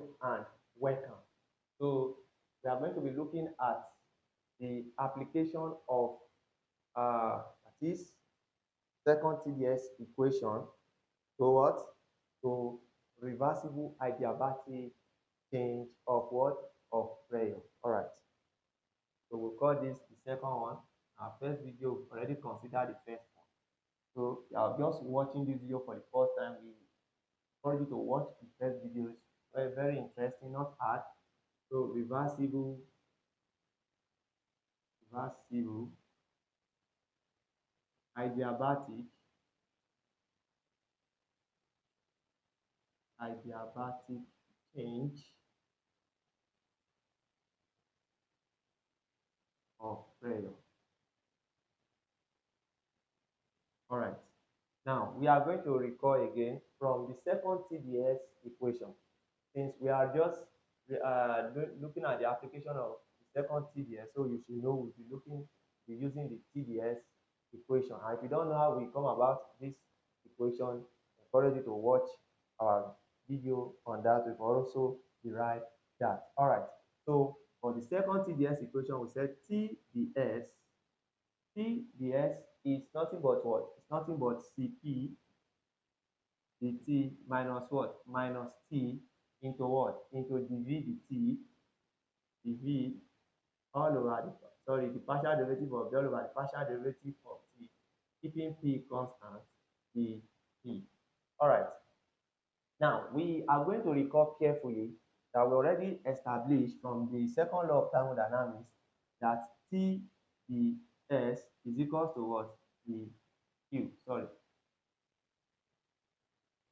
Hello and welcome. So we are going to be looking at the application of that is second TDS equation to what? To reversible adiabatic change of what? Of pressure. All right. So we'll call this the second one. Our first video, we already considered the first one. So you are just watching this video for the first time. We encourage you to watch the first videos. Very, very interesting, not hard. So reversible adiabatic change of pressure. All right. Now we are going to recall again from the second TDS equation. Since we are just looking at the application of the second TDS, so you should know we'll be using the TDS equation. And if you don't know how we come about this equation, I encourage you to watch our video on that. We've also derived that. All right. So for the second TDS equation, we said TDS is nothing but what? It's nothing but Cp dt minus what? Minus T into what? Into dv dv all over the partial derivative of v all over the partial derivative of t, keeping p constant, dp. All right. Now we are going to recall carefully that we already established from the second law of thermodynamics that TdS is equal to what? The Q. Sorry.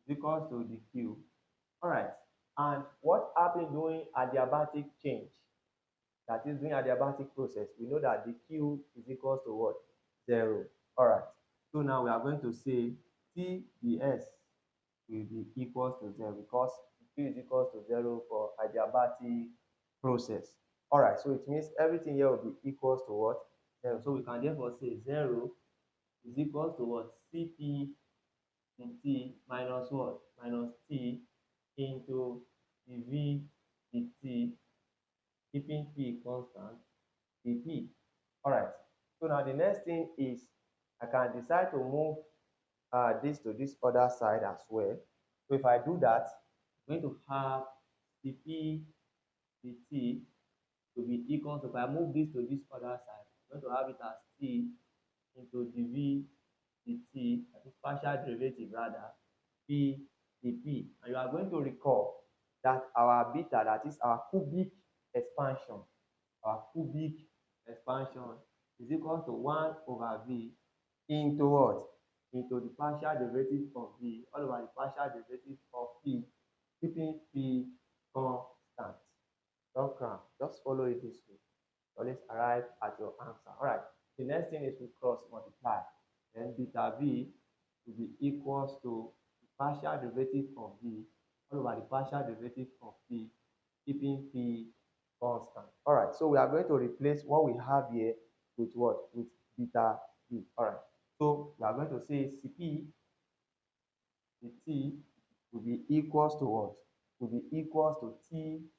Is equal to the Q. All right. And what happened during adiabatic change? That is during adiabatic process. We know that the Q is equal to what? 0. All right. So now we are going to say TdS will be equal to 0 because Q is equal to 0 for adiabatic process. All right. So it means everything here will be equal to what? 0. So we can therefore say 0 is equal to what? Cp dt minus what? Minus T into dv dt, keeping P constant, dP. All right. So now the next thing is I can decide to move this to this other side as well. So if I do that, I'm going to have Cp dt to be equal to, if I move this to this other side, I'm going to have it as T into dv dt, that is partial derivative rather, P dP. And you are going to recall that our beta, that is our cubic expansion, is equal to 1 over V into what? Into the partial derivative of V all over the partial derivative of P, keeping P constant. Don't cram, just follow it this way. Always arrive at your answer. All right. The next thing is we cross multiply. Then beta V will be equals to the partial derivative of V all over the partial derivative of P, keeping P constant. All right. So we are going to replace what we have here with what? With beta V. All right. So we are going to say Cp dt will be equals to what? Will be equals to T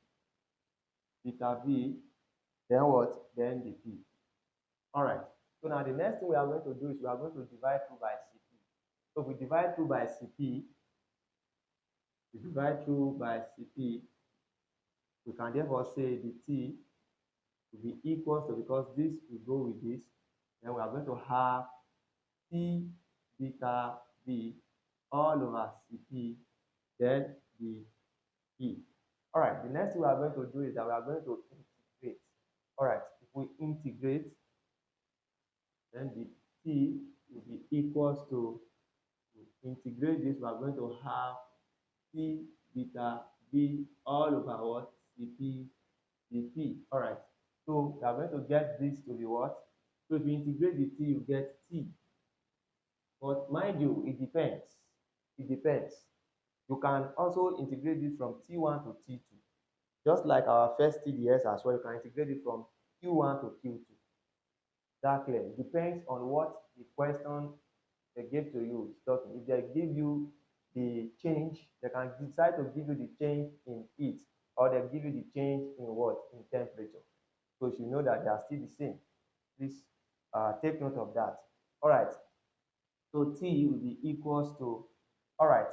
beta V, then what? Then the P. All right. So now the next thing we are going to do is we are going to divide through by Cp. So if we divide through by Cp, we can therefore say the T will be equal to, because this will go with this, then we are going to have T beta V all over Cp, then the P. All right. The next thing we are going to do is that we are going to integrate. All right. If we integrate, then the T will be equals to integrate this, we are going to have T beta V all over what? Cp dP. All right. So we are going to get this to be what? So if you integrate the T, you get T. But mind you, it depends. You can also integrate this from T1 to T2. Just like our first TDS as well, you can integrate it from Q1 to Q2. That clear? It depends on what the question they give to you is talking. If they give you the change, they can decide to give you the change in heat. give you the change in what? In temperature. So you should know that they are still the same. Please take note of that. All right. So T will be equals to, all right,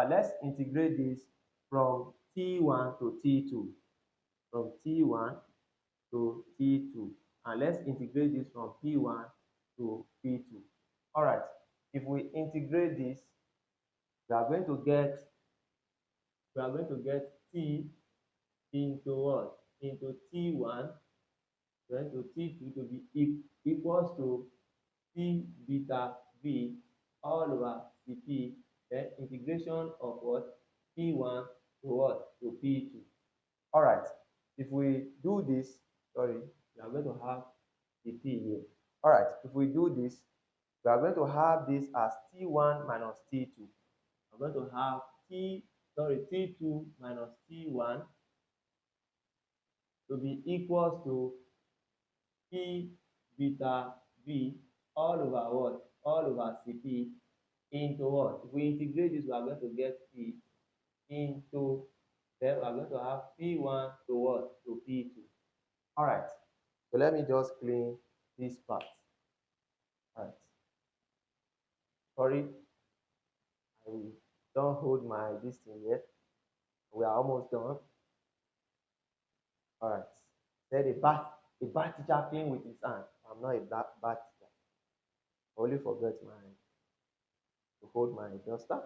let's integrate this from T1 to T2, from T1 to T2, and let's integrate this from P1 to P2. All right, if we integrate this, we are going to get T into what? Into T1, then to T2 to be equals to T beta V all over Cp, then integration of what? P1 to what? To P2. All right, if we do this, sorry, we are going to have the P here. All right, if we do this, we are going to have this as T1 minus T2. We're going to have T2 minus T1 to be equals to P beta V all over what? All over Cp into what? If we integrate this, we are going to get P into, then we are going to have P1 to what? To P2. All right. So let me just clean this part. All right. Sorry, I don't hold my this thing yet. We are almost done. All right. Said a bad teacher clean with his hand. I'm not a bad teacher. I only forget to hold my duster.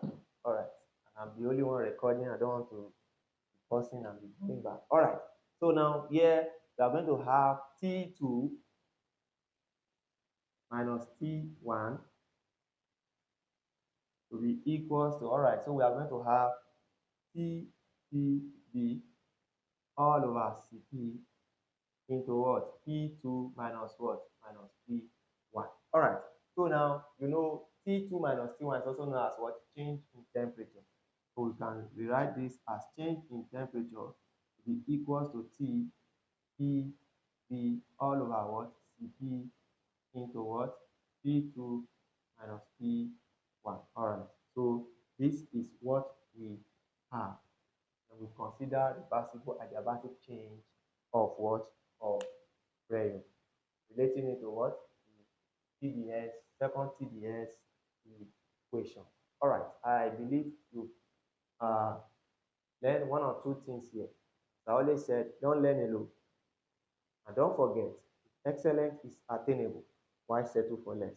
All right. And I'm the only one recording. I don't want to be pausing and be going back. All right. So now here we are going to have T2 minus T1 to be equals to, all right, so we are going to have TPB all over Cp into what? P2 minus what? Minus P1. All right, so now you know T2 minus T1 is also known as what? Change in temperature. So we can rewrite this as change in temperature to be equals to TPB all over what? Cp into what? P2 minus P1. All right, so this is what we have. And we consider reversible adiabatic change of what? Of pressure. Relating it to what? The TDS, second TDS equation. All right, I believe you learn one or two things here. I always said, don't learn alone. And don't forget, excellence is attainable. Why settle for less?